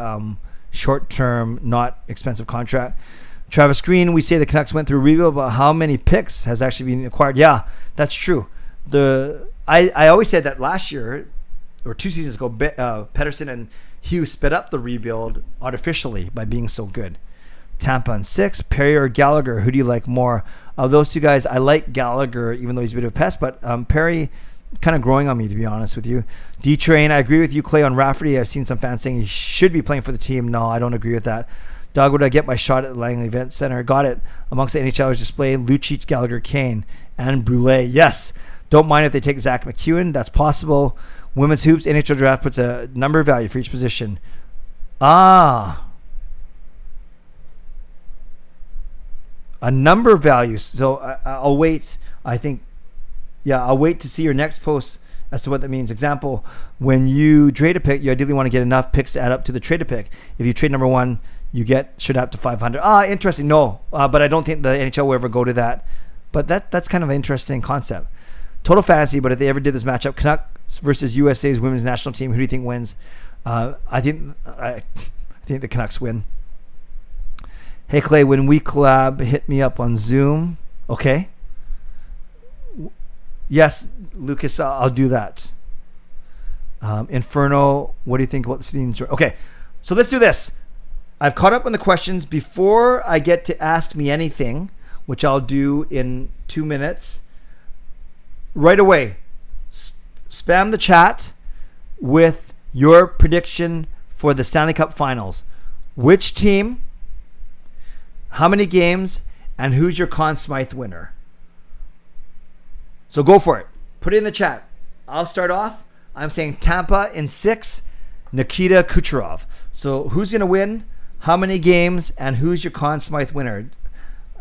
short-term, not expensive contract. Travis Green, we say the Canucks went through rebuild, but how many picks has actually been acquired? Yeah, that's true. I always said that last year or 2 seasons ago, Pettersson and Hughes sped up the rebuild artificially by being so good. Tampa in 6. Perry or Gallagher, who do you like more? Of those 2 guys, I like Gallagher, even though he's a bit of a pest, but Perry kind of growing on me, to be honest with you. D-Train, I agree with you, Clay, on Rafferty. I've seen some fans saying he should be playing for the team. No, I don't agree with that. Dog, would I get my shot at the Langley Event Center? Got it. Amongst the NHLers display, Lucic, Gallagher, Kane, and Brule. Yes. Don't mind if they take Zach McEwen. That's possible. Women's Hoops, NHL Draft puts a number value for each position. A number value. So I'll wait. I think, I'll wait to see your next post as to what that means. Example, when you trade a pick, you ideally want to get enough picks to add up to the trade a pick. If you trade number 1, you should add up to 500. Interesting. No, but I don't think the NHL will ever go to that. But that's kind of an interesting concept. Total fantasy, but if they ever did this matchup, Canucks versus USA's women's national team, who do you think wins? I think the Canucks win. Hey, Clay, when we collab, hit me up on Zoom. Okay. Yes, Lucas, I'll do that. Inferno, what do you think about the scenes? Okay, so let's do this. I've caught up on the questions. Before I get to Ask Me Anything, which I'll do in 2 minutes, right away, spam the chat with your prediction for the Stanley Cup Finals. Which team, how many games, and who's your Conn Smythe winner? So go for it. Put it in the chat. I'll start off. I'm saying Tampa in 6, Nikita Kucherov. So who's going to win, how many games, and who's your Conn Smythe winner?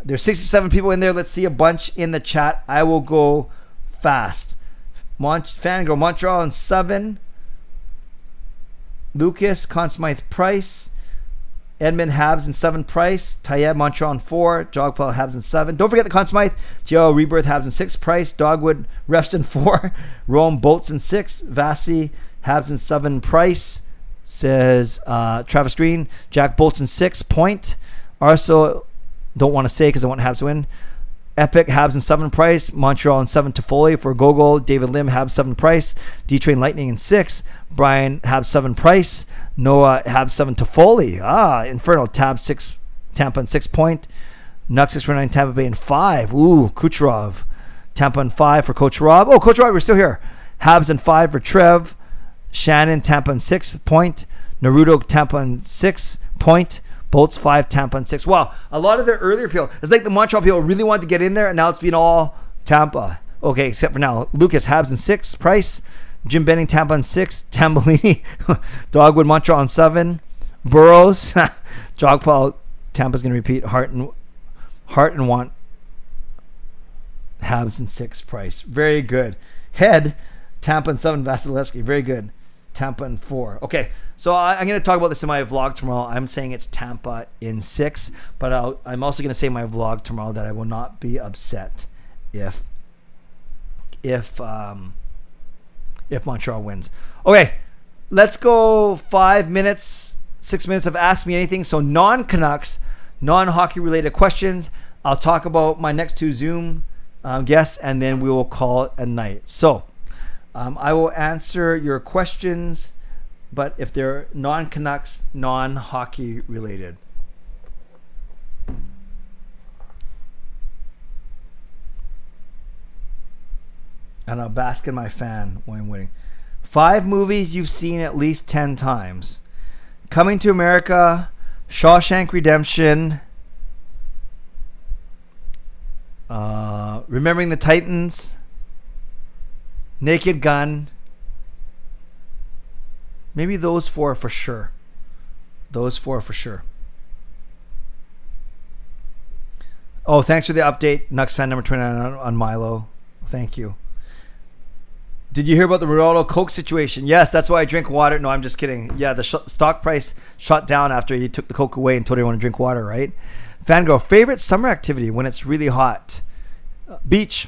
There's 67 people in there. Let's see a bunch in the chat. I will go fast. Fangirl, Montreal in 7. Lucas, Conn Smythe, Price. Edmund, Habs in 7, Price. Tayeb, Montreal in 4. Jogpal, Habs in 7. Don't forget the Conn Smythe. Joe, Rebirth, Habs in 6. Price. Dogwood, Refs in 4. Rome, Bolts in 6. Vasi, Habs in 7. Price. Says Travis Green. Jack, Bolts in 6. Point. Arso, don't want to say because I want Habs to win. Epic, Habs and 7 price. Montreal and 7 Toffoli for Gogol. David Lim, Habs 7 price. D-Train Lightning in 6. Brian, Habs 7 price. Noah, Habs 7 Toffoli. Inferno, Tab 6, Tampa and 6 point. Nucks 649, Tampa Bay in 5. Ooh, Kucherov. Tampa in 5 for Coach Rob. Oh, Coach Rob, we're still here. Habs in 5 for Trev. Shannon, Tampa in 6 point. Naruto, Tampa in 6 point. Bolts 5, Tampa and 6. Wow, a lot of the earlier people, it's like the Montreal people really wanted to get in there, and now it's been all Tampa. Okay, except for now. Lucas, Habs and 6, Price. Jim Benning, Tampa and 6. Tambellini, Dogwood, Montreal and 7. Burrows, Jogpal, Tampa's going to repeat. Hart and Want, Habs and 6, Price. Very good. Head, Tampa and 7, Vasilevsky. Very good. Tampa in 4. Okay, so I'm going to talk about this in my vlog tomorrow. I'm saying it's Tampa in 6, but I'm also going to say in my vlog tomorrow that I will not be upset if Montreal wins. Okay, let's go 5 minutes, 6 minutes of Ask Me Anything. So non-Canucks, non-hockey related questions. I'll talk about my next 2 Zoom guests, and then we will call it a night. So I will answer your questions, but if they're non-Canucks, non-hockey related. And I'll bask in my fan when winning. 5 movies you've seen at least 10 times. Coming to America, Shawshank Redemption, Remembering the Titans, Naked Gun. Maybe those 4 for sure. Those 4 for sure. Oh, thanks for the update. Nucks fan number 29 on Milo. Thank you. Did you hear about the Ronaldo Coke situation? Yes, that's why I drink water. No, I'm just kidding. Yeah, the stock price shot down after he took the Coke away and told everyone to drink water, right? Fangirl, favorite summer activity when it's really hot? Beach.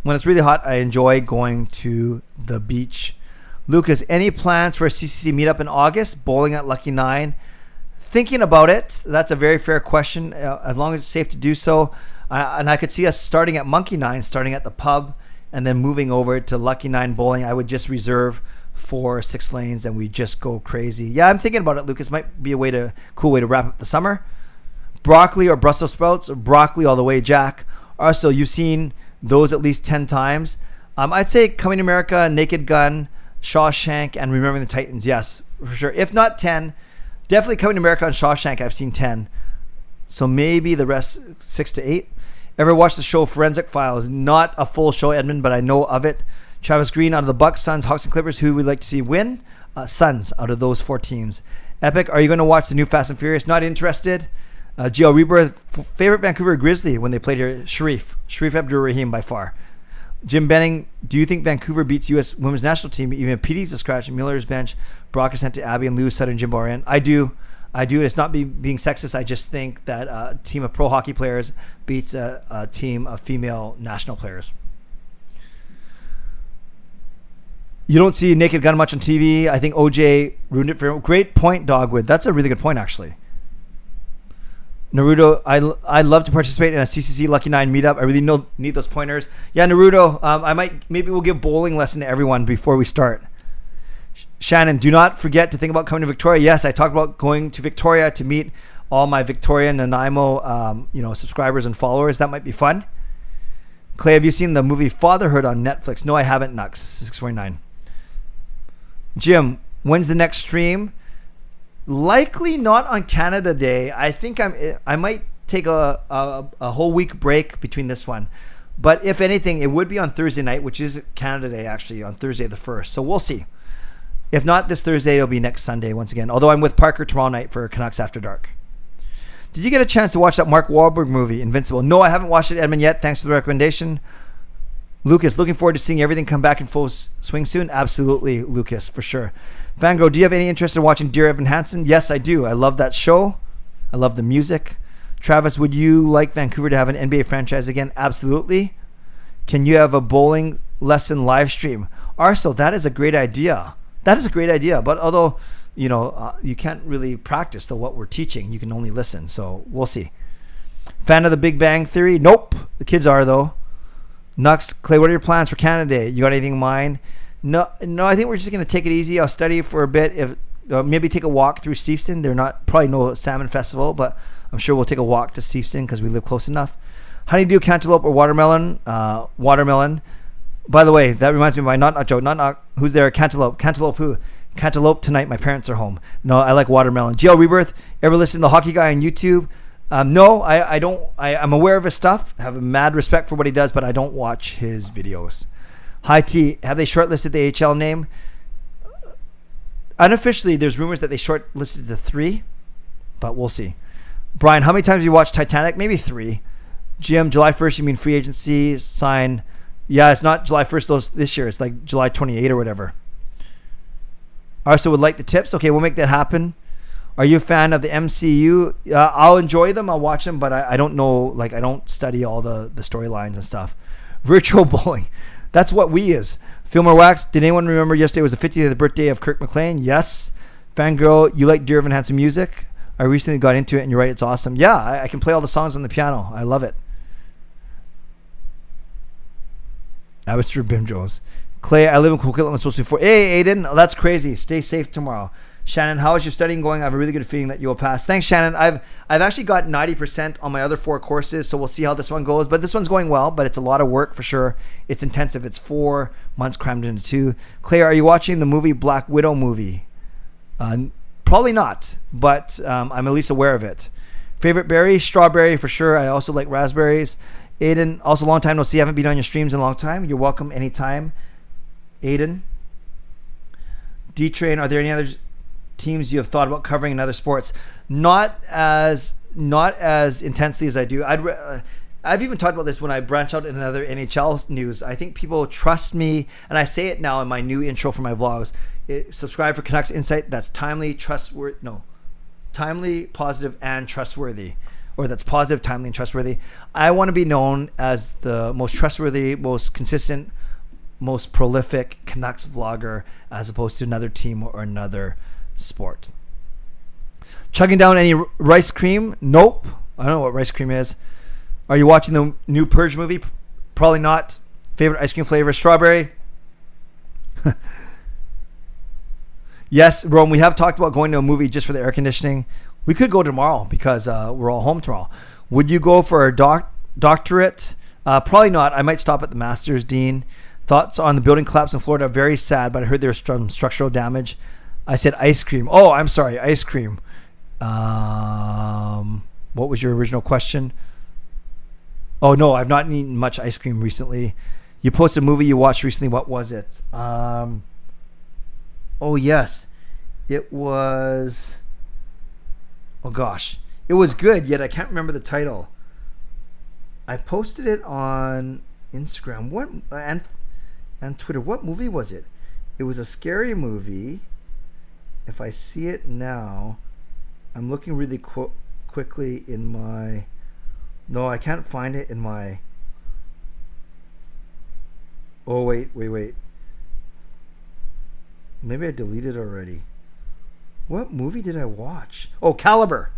When it's really hot, I enjoy going to the beach. Lucas, any plans for a CCC meetup in August? Bowling at Lucky 9. Thinking about it. That's a very fair question, as long as it's safe to do so. And I could see us starting at Monkey 9, starting at the pub, and then moving over to Lucky 9 Bowling. I would just reserve 4 6 lanes, and we just go crazy. Yeah, I'm thinking about it, Lucas. Might be a cool way to wrap up the summer. Broccoli or Brussels sprouts? Or broccoli all the way, Jack. Also, you've seen those at least 10 times. I'd say Coming to America, Naked Gun, Shawshank, and Remembering the Titans. Yes, for sure. If not 10, definitely Coming to America and Shawshank. I've seen 10. So maybe the rest 6 to 8. Ever watched the show Forensic Files? Not a full show, Edmund, but I know of it. Travis Green out of the Bucks, Suns, Hawks, and Clippers. Who would like to see win? Suns out of those 4 teams. Epic, are you going to watch the new Fast and Furious? Not interested. GL Rebirth, favorite Vancouver Grizzly when they played here? Sharif Abdur-Rahim by far. Jim Benning, do you think Vancouver beats U.S. women's national team even if PD's a scratch? Miller's bench, Brock is sent to Abby and Lewis, Sutter and Jim Boran. I do. It's not being sexist. I just think that a team of pro hockey players beats a team of female national players. You don't see Naked Gun much on TV. I think OJ ruined it for him. Great point, Dogwood. That's a really good point, actually. Naruto, I love to participate in a CCC Lucky 9 meetup. I really need those pointers. Yeah, Naruto, maybe we'll give bowling lesson to everyone before we start. Shannon, do not forget to think about coming to Victoria. Yes, I talked about going to Victoria to meet all my Victoria and Nanaimo subscribers and followers. That might be fun. Clay, have you seen the movie Fatherhood on Netflix? No, I haven't, Nux 649. Jim, when's the next stream? Likely not on Canada Day. I think I might take a whole week break between this one. But if anything, it would be on Thursday night, which is Canada Day actually, on Thursday the 1st. So we'll see. If not this Thursday, it'll be next Sunday once again. Although I'm with Parker tomorrow night for Canucks After Dark. Did you get a chance to watch that Mark Wahlberg movie, Invincible? No, I haven't watched it, Edmund, yet. Thanks for the recommendation. Lucas, looking forward to seeing everything come back in full swing soon. Absolutely, Lucas, for sure. Vango, do you have any interest in watching Dear Evan Hansen? Yes, I do. I love that show. I love the music. Travis, would you like Vancouver to have an NBA franchise again? Absolutely. Can you have a bowling lesson live stream? Arso, that is a great idea. But although, you can't really practice what we're teaching. You can only listen. So we'll see. Fan of the Big Bang Theory? Nope. The kids are, though. Nux, Clay, what are your plans for Canada Day? You got anything in mind? No. I think we're just going to take it easy. I'll study for a bit. If maybe take a walk through Steveston. They're not probably no salmon festival, but I'm sure we'll take a walk to Steveston because we live close enough. Honeydew, cantaloupe, or watermelon? Watermelon. By the way, that reminds me of my not joke. Not who's there? Cantaloupe. Cantaloupe who? Cantaloupe tonight. My parents are home. No, I like watermelon. GL Rebirth. Ever listen to the hockey guy on YouTube? No, I don't. I'm aware of his stuff. I have a mad respect for what he does, but I don't watch his videos. Hi T. Have they shortlisted the AHL name? Unofficially, there's rumors that they shortlisted the 3, but we'll see. Brian, how many times have you watched Titanic? Maybe 3. GM, July 1st, you mean free agency, sign. Yeah, it's not July 1st this year. It's like July 28 or whatever. Arso would like the tips. Okay, we'll make that happen. Are you a fan of the MCU? I'll enjoy them. I'll watch them, but I don't know. I don't study all the storylines and stuff. Virtual bowling. That's what we is. Filmer Wax. Did anyone remember yesterday was the 50th birthday of Kirk McLean? Yes. Fangirl, you like Dear Evan Hansen music? I recently got into it, and you're right, it's awesome. Yeah, I can play all the songs on the piano. I love it. Abbotsford Bimjos. Clay, I live in Coquitlam. I'm supposed to be 4. Hey, Aiden, that's crazy. Stay safe tomorrow. Shannon, how is your studying going? I have a really good feeling that you will pass. Thanks, Shannon. I've actually got 90% on my other 4 courses, so we'll see how this one goes. But this one's going well, but it's a lot of work for sure. It's intensive. It's 4 months crammed into 2. Claire, are you watching the movie Black Widow movie? Probably not, but I'm at least aware of it. Favorite berry? Strawberry for sure. I also like raspberries. Aiden, also long time no see. I haven't been on your streams in a long time. You're welcome anytime. Aiden. D-Train, are there any other teams you have thought about covering in other sports? Not as intensely as I do. I've even talked about this when I branch out in other NHL news. I think people trust me, and I say it now in my new intro for my vlogs. Subscribe for Canucks Insight. That's timely, positive, and trustworthy. Or that's positive, timely, and trustworthy. I want to be known as the most trustworthy, most consistent, most prolific Canucks vlogger as opposed to another team or another sport. Chugging down any rice cream? Nope. I don't know what rice cream is. Are you watching the new Purge movie? Probably not. Favorite ice cream flavor? Strawberry. Yes, Rome, we have talked about going to a movie just for the air conditioning. We could go tomorrow because we're all home tomorrow. Would you go for a doctorate? Probably not. I might stop at the master's, Dean. Thoughts on the building collapse in Florida? Very sad, but I heard there's some structural damage. I said ice cream. Oh, I'm sorry, ice cream. What was your original question? Oh, no, I've not eaten much ice cream recently. You posted a movie you watched recently. What was it? Oh, yes. It was... Oh, gosh. It was good, yet I can't remember the title. I posted it on Instagram and Twitter. What movie was it? It was a scary movie. If I see it now, I'm looking really quickly in my... No, I can't find it in my... Oh, wait. Maybe I deleted it already. What movie did I watch? Oh, Caliber.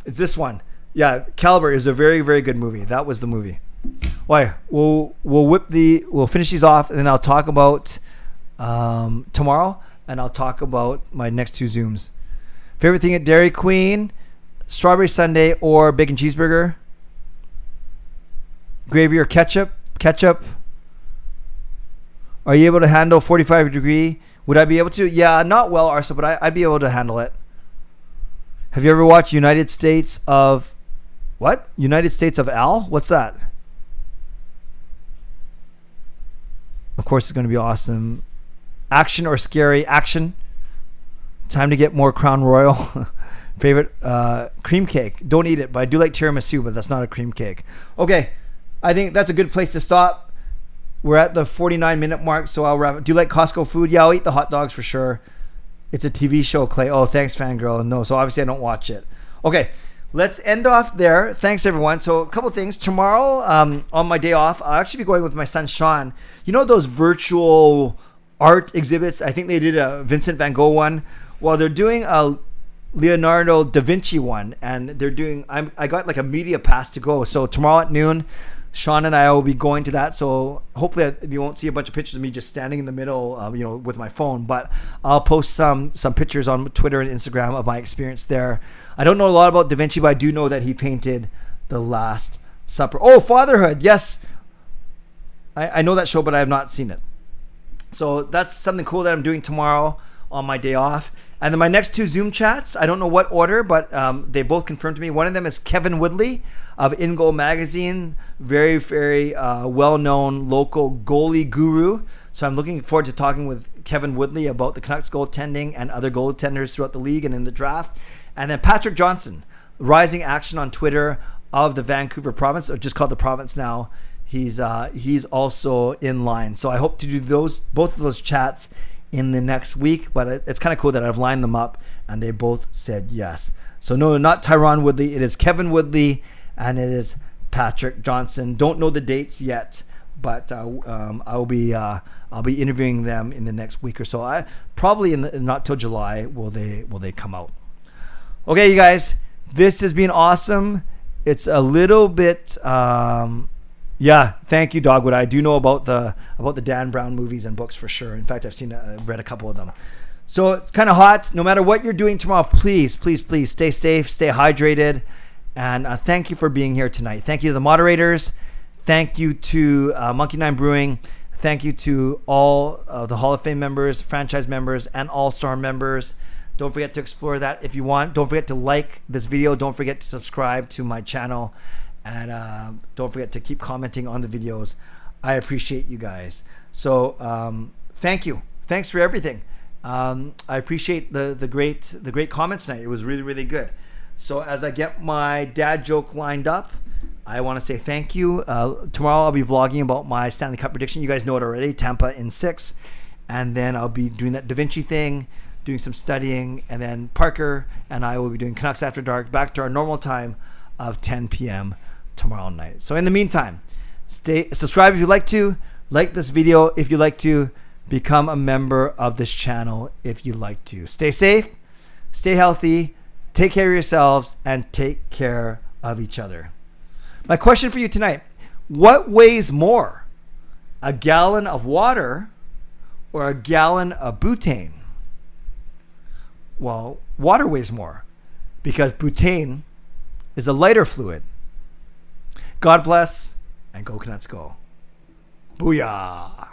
It's this one. Yeah, Caliber is a very, very good movie. That was the movie. Why? We'll finish these off, and then I'll talk about tomorrow, and I'll talk about my next 2 Zooms. Favorite thing at Dairy Queen? Strawberry sundae or bacon cheeseburger? Gravy or ketchup? Ketchup. Are you able to handle 45 degree? Would I be able to? Yeah, not well, Arso, but I'd be able to handle it. Have you ever watched United States of... What? United States of Al? What's that? Of course, it's going to be awesome. Action or scary? Action. Time to get more Crown Royal. Favorite cream cake. Don't eat it, but I do like tiramisu, but that's not a cream cake. Okay, I think that's a good place to stop. We're at the 49-minute mark, so I'll wrap it. Do you like Costco food? Yeah, I'll eat the hot dogs for sure. It's a TV show, Clay. Oh, thanks, fangirl. No, so obviously I don't watch it. Okay, let's end off there. Thanks, everyone. So a couple things. Tomorrow, on my day off, I'll actually be going with my son, Sean. You know those virtual art exhibits? I think they did a Vincent van Gogh one. Well, they're doing a Leonardo da Vinci one, and they're doing. I got like a media pass to go. So tomorrow at noon, Sean and I will be going to that. So hopefully you won't see a bunch of pictures of me just standing in the middle, with my phone. But I'll post some pictures on Twitter and Instagram of my experience there. I don't know a lot about Da Vinci, but I do know that he painted The Last Supper. Oh, Fatherhood. Yes. I know that show, but I have not seen it. So that's something cool that I'm doing tomorrow on my day off. And then my next 2 Zoom chats, I don't know what order, but they both confirmed to me. One of them is Kevin Woodley of In Goal Magazine, very, very well-known local goalie guru. So I'm looking forward to talking with Kevin Woodley about the Canucks goaltending and other goaltenders throughout the league and in the draft. And then Patrick Johnson, Rising Action on Twitter of the Vancouver province, or just called the province now. He's also in line. So I hope to do both of those chats in the next week, but it's kind of cool that I've lined them up and they both said yes. So no, not Tyron Woodley. It is Kevin Woodley and it is Patrick Johnson. Don't know the dates yet, but I'll be interviewing them in the next week or so. I probably not till July will they come out. Okay, you guys, this has been awesome. It's a little bit. Yeah, thank you, Dogwood. I do know about the Dan Brown movies and books for sure. In fact, I've read a couple of them. So it's kind of hot. No matter what you're doing tomorrow, please, please, please stay safe, stay hydrated, and thank you for being here tonight. Thank you to the moderators. Thank you to Monkey Nine Brewing. Thank you to all of the Hall of Fame members, franchise members, and All-Star members. Don't forget to explore that if you want. Don't forget to like this video. Don't forget to subscribe to my channel. And don't forget to keep commenting on the videos. I appreciate you guys. So thank you. Thanks for everything. I appreciate the great comments tonight. It was really, really good. So as I get my dad joke lined up, I want to say thank you. Tomorrow I'll be vlogging about my Stanley Cup prediction. You guys know it already. Tampa in 6. And then I'll be doing that Da Vinci thing, doing some studying. And then Parker and I will be doing Canucks After Dark back to our normal time of 10 p.m. tomorrow night. So in the meantime, subscribe if you'd like to, like this video if you'd like to, become a member of this channel if you'd like to. Stay safe, stay healthy, take care of yourselves, and take care of each other. My question for you tonight: what weighs more, a gallon of water or a gallon of butane? Well, water weighs more because butane is a lighter fluid. God bless, and go Canucks go. Booyah!